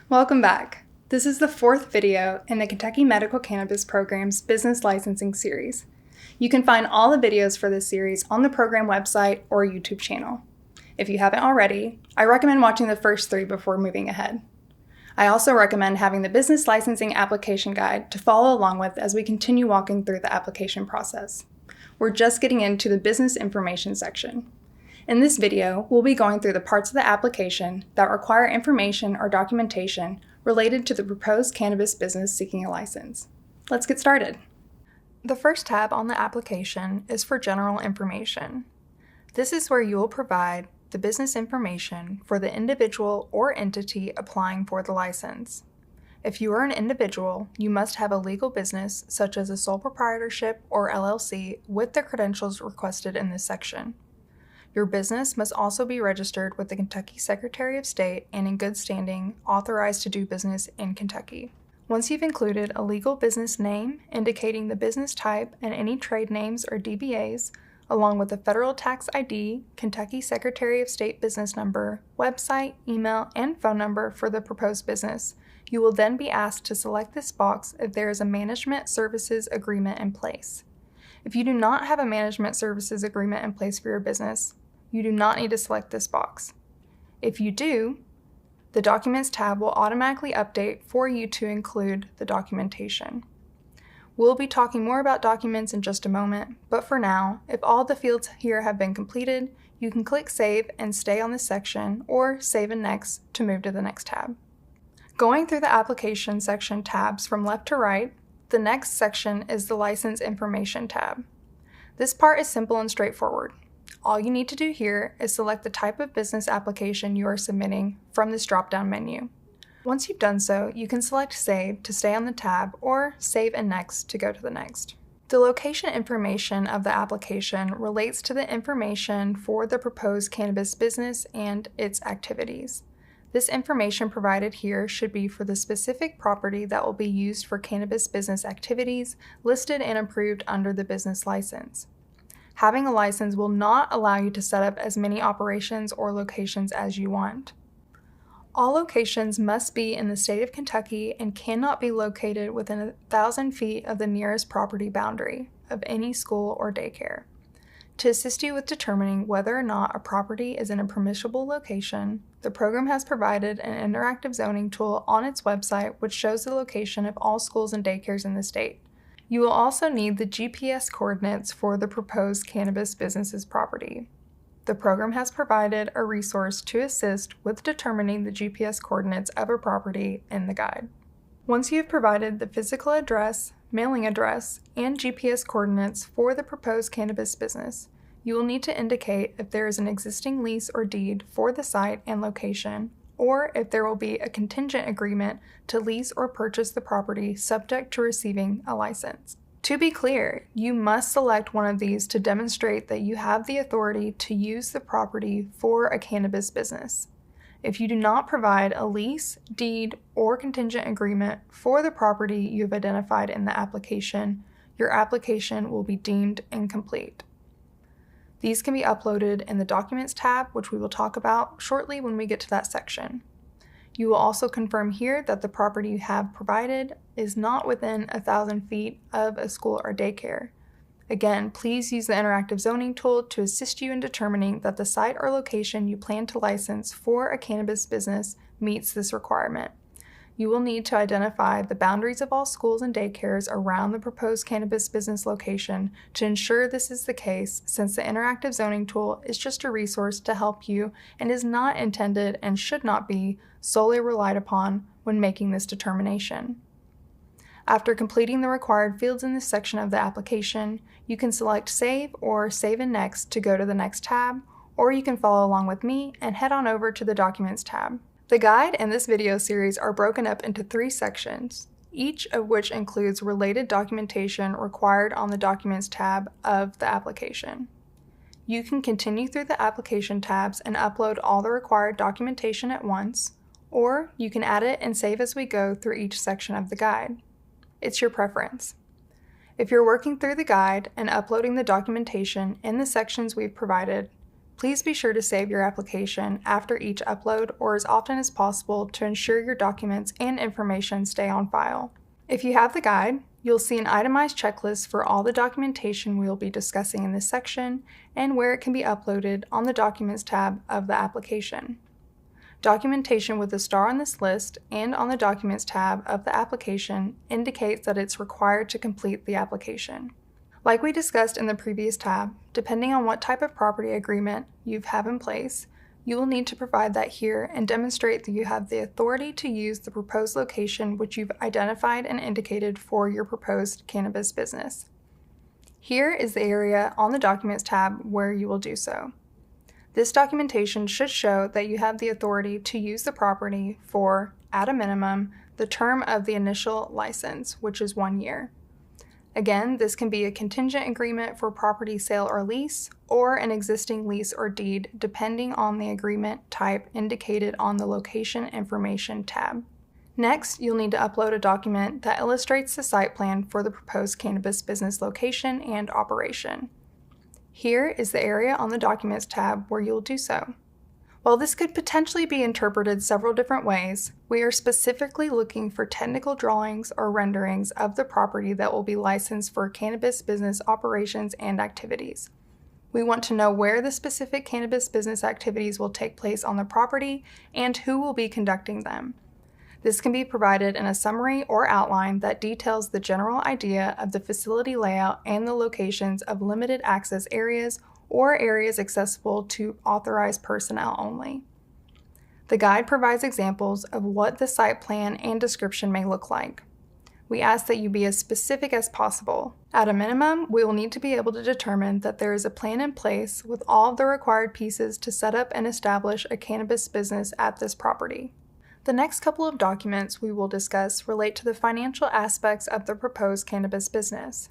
Welcome back. This is the fourth video in the Kentucky Medical Cannabis Program's Business Licensing series. You can find all the videos for this series on the program website or YouTube channel. If you haven't already, I recommend watching the first three before moving ahead. I also recommend having the Business Licensing Application Guide to follow along with as we continue walking through the application process. We're just getting into the business information section. In this video, we'll be going through the parts of the application that require information or documentation related to the proposed cannabis business seeking a license. Let's get started. The first tab on the application is for general information. This is where you will provide the business information for the individual or entity applying for the license. If you are an individual, you must have a legal business such as a sole proprietorship or LLC with the credentials requested in this section. Your business must also be registered with the Kentucky Secretary of State and in good standing, authorized to do business in Kentucky. Once you've included a legal business name indicating the business type and any trade names or DBAs, along with a federal tax ID, Kentucky Secretary of State business number, website, email, and phone number for the proposed business, you will then be asked to select this box if there is a management services agreement in place. If you do not have a management services agreement in place for your business, you do not need to select this box. If you do, the Documents tab will automatically update for you to include the documentation. We'll be talking more about documents in just a moment, but for now, if all the fields here have been completed, you can click Save and stay on this section, or Save and Next to move to the next tab. Going through the Application section tabs from left to right, the next section is the License Information tab. This part is simple and straightforward. All you need to do here is select the type of business application you are submitting from this drop-down menu. Once you've done so, you can select Save to stay on the tab or Save and Next to go to the next. The location information of the application relates to the information for the proposed cannabis business and its activities. This information provided here should be for the specific property that will be used for cannabis business activities listed and approved under the business license. Having a license will not allow you to set up as many operations or locations as you want. All locations must be in the state of Kentucky and cannot be located within 1,000 feet of the nearest property boundary of any school or daycare. To assist you with determining whether or not a property is in a permissible location, the program has provided an interactive zoning tool on its website which shows the location of all schools and daycares in the state. You will also need the GPS coordinates for the proposed cannabis business's property. The program has provided a resource to assist with determining the GPS coordinates of a property in the guide. Once you have provided the physical address, mailing address, and GPS coordinates for the proposed cannabis business, you will need to indicate if there is an existing lease or deed for the site and location, or if there will be a contingent agreement to lease or purchase the property subject to receiving a license. To be clear, you must select one of these to demonstrate that you have the authority to use the property for a cannabis business. If you do not provide a lease, deed, or contingent agreement for the property you have identified in the application, your application will be deemed incomplete. These can be uploaded in the Documents tab, which we will talk about shortly when we get to that section. You will also confirm here that the property you have provided is not within 1,000 feet of a school or daycare. Again, please use the interactive zoning tool to assist you in determining that the site or location you plan to license for a cannabis business meets this requirement. You will need to identify the boundaries of all schools and daycares around the proposed cannabis business location to ensure this is the case, since the interactive zoning tool is just a resource to help you and is not intended and should not be solely relied upon when making this determination. After completing the required fields in this section of the application, you can select Save or Save and Next to go to the next tab, or you can follow along with me and head on over to the Documents tab. The guide and this video series are broken up into 3 sections, each of which includes related documentation required on the Documents tab of the application. You can continue through the application tabs and upload all the required documentation at once, or you can add it and save as we go through each section of the guide. It's your preference. If you're working through the guide and uploading the documentation in the sections we've provided, Please be sure to save your application after each upload or as often as possible to ensure your documents and information stay on file. If you have the guide, you'll see an itemized checklist for all the documentation we will be discussing in this section and where it can be uploaded on the Documents tab of the application. Documentation with a star on this list and on the Documents tab of the application indicates that it's required to complete the application. Like we discussed in the previous tab, depending on what type of property agreement you have in place, you will need to provide that here and demonstrate that you have the authority to use the proposed location which you've identified and indicated for your proposed cannabis business. Here is the area on the Documents tab where you will do so. This documentation should show that you have the authority to use the property for, at a minimum, the term of the initial license, which is 1 year. Again, this can be a contingent agreement for property sale or lease, or an existing lease or deed, depending on the agreement type indicated on the Location Information tab. Next, you'll need to upload a document that illustrates the site plan for the proposed cannabis business location and operation. Here is the area on the Documents tab where you'll do so. While this could potentially be interpreted several different ways, we are specifically looking for technical drawings or renderings of the property that will be licensed for cannabis business operations and activities. We want to know where the specific cannabis business activities will take place on the property and who will be conducting them. This can be provided in a summary or outline that details the general idea of the facility layout and the locations of limited access areas or areas accessible to authorized personnel only. The guide provides examples of what the site plan and description may look like. We ask that you be as specific as possible. At a minimum, we will need to be able to determine that there is a plan in place with all of the required pieces to set up and establish a cannabis business at this property. The next couple of documents we will discuss relate to the financial aspects of the proposed cannabis business.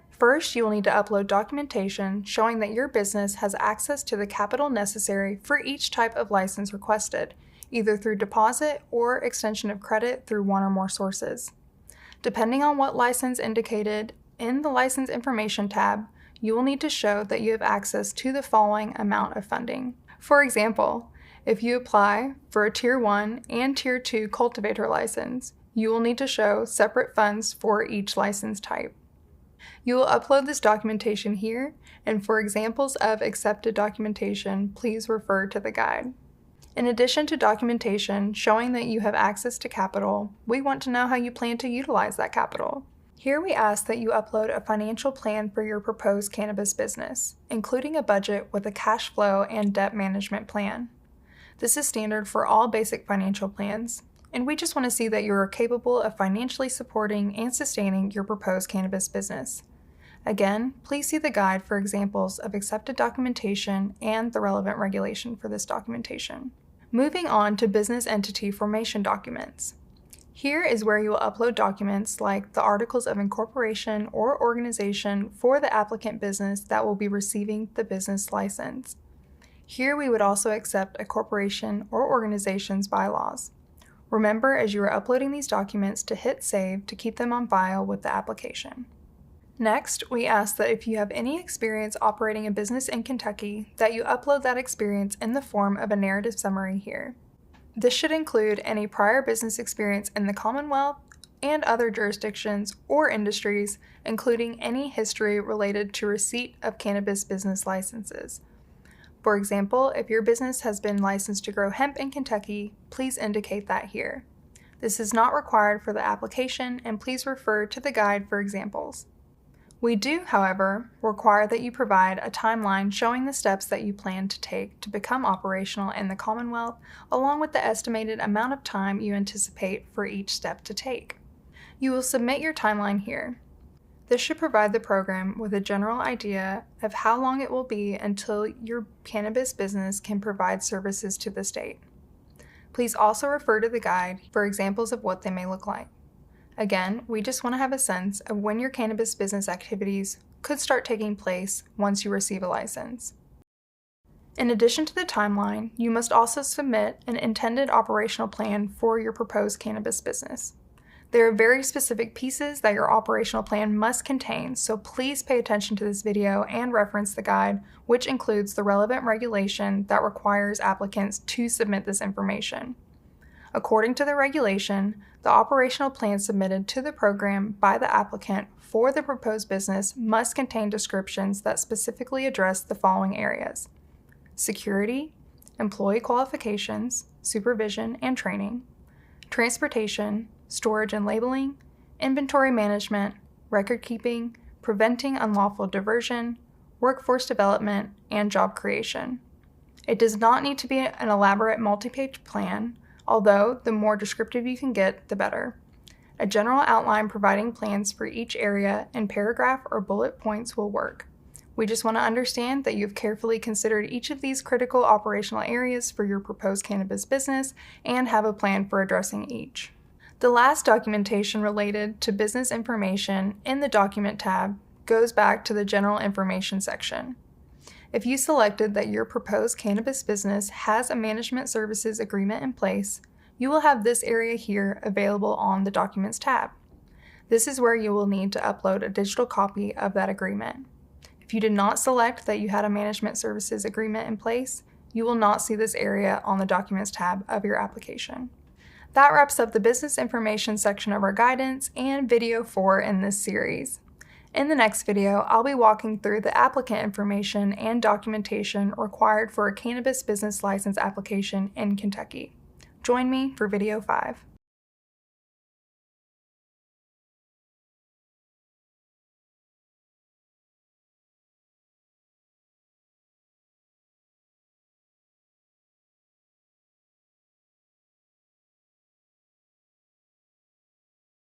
First, you will need to upload documentation showing that your business has access to the capital necessary for each type of license requested, either through deposit or extension of credit through one or more sources. Depending on what license indicated in the License Information tab, you will need to show that you have access to the following amount of funding. For example, if you apply for a Tier 1 and Tier 2 cultivator license, you will need to show separate funds for each license type. You will upload this documentation here, and for examples of accepted documentation, please refer to the guide. In addition to documentation showing that you have access to capital, we want to know how you plan to utilize that capital. Here we ask that you upload a financial plan for your proposed cannabis business, including a budget with a cash flow and debt management plan. This is standard for all basic financial plans, and we just want to see that you are capable of financially supporting and sustaining your proposed cannabis business. Again, please see the guide for examples of accepted documentation and the relevant regulation for this documentation. Moving on to business entity formation documents. Here is where you will upload documents like the articles of incorporation or organization for the applicant business that will be receiving the business license. Here we would also accept a corporation or organization's bylaws. Remember as you are uploading these documents to hit save to keep them on file with the application. Next, we ask that if you have any experience operating a business in Kentucky, that you upload that experience in the form of a narrative summary here. This should include any prior business experience in the Commonwealth and other jurisdictions or industries, including any history related to receipt of cannabis business licenses. For example, if your business has been licensed to grow hemp in Kentucky, please indicate that here. This is not required for the application, and please refer to the guide for examples. We do, however, require that you provide a timeline showing the steps that you plan to take to become operational in the Commonwealth, along with the estimated amount of time you anticipate for each step to take. You will submit your timeline here. This should provide the program with a general idea of how long it will be until your cannabis business can provide services to the state. Please also refer to the guide for examples of what they may look like. Again, we just want to have a sense of when your cannabis business activities could start taking place once you receive a license. In addition to the timeline, you must also submit an intended operational plan for your proposed cannabis business. There are very specific pieces that your operational plan must contain, so please pay attention to this video and reference the guide, which includes the relevant regulation that requires applicants to submit this information. According to the regulation, the operational plan submitted to the program by the applicant for the proposed business must contain descriptions that specifically address the following areas: security, employee qualifications, supervision and training, transportation, storage and labeling, inventory management, record keeping, preventing unlawful diversion, workforce development, and job creation. It does not need to be an elaborate multi-page plan, although the more descriptive you can get, the better. A general outline providing plans for each area in paragraph or bullet points will work. We just want to understand that you've carefully considered each of these critical operational areas for your proposed cannabis business and have a plan for addressing each. The last documentation related to business information in the Document tab goes back to the General Information section. If you selected that your proposed cannabis business has a management services agreement in place, you will have this area here available on the Documents tab. This is where you will need to upload a digital copy of that agreement. If you did not select that you had a management services agreement in place, you will not see this area on the Documents tab of your application. That wraps up the business information section of our guidance and video 4 in this series. In the next video, I'll be walking through the applicant information and documentation required for a cannabis business license application in Kentucky. Join me for video 5.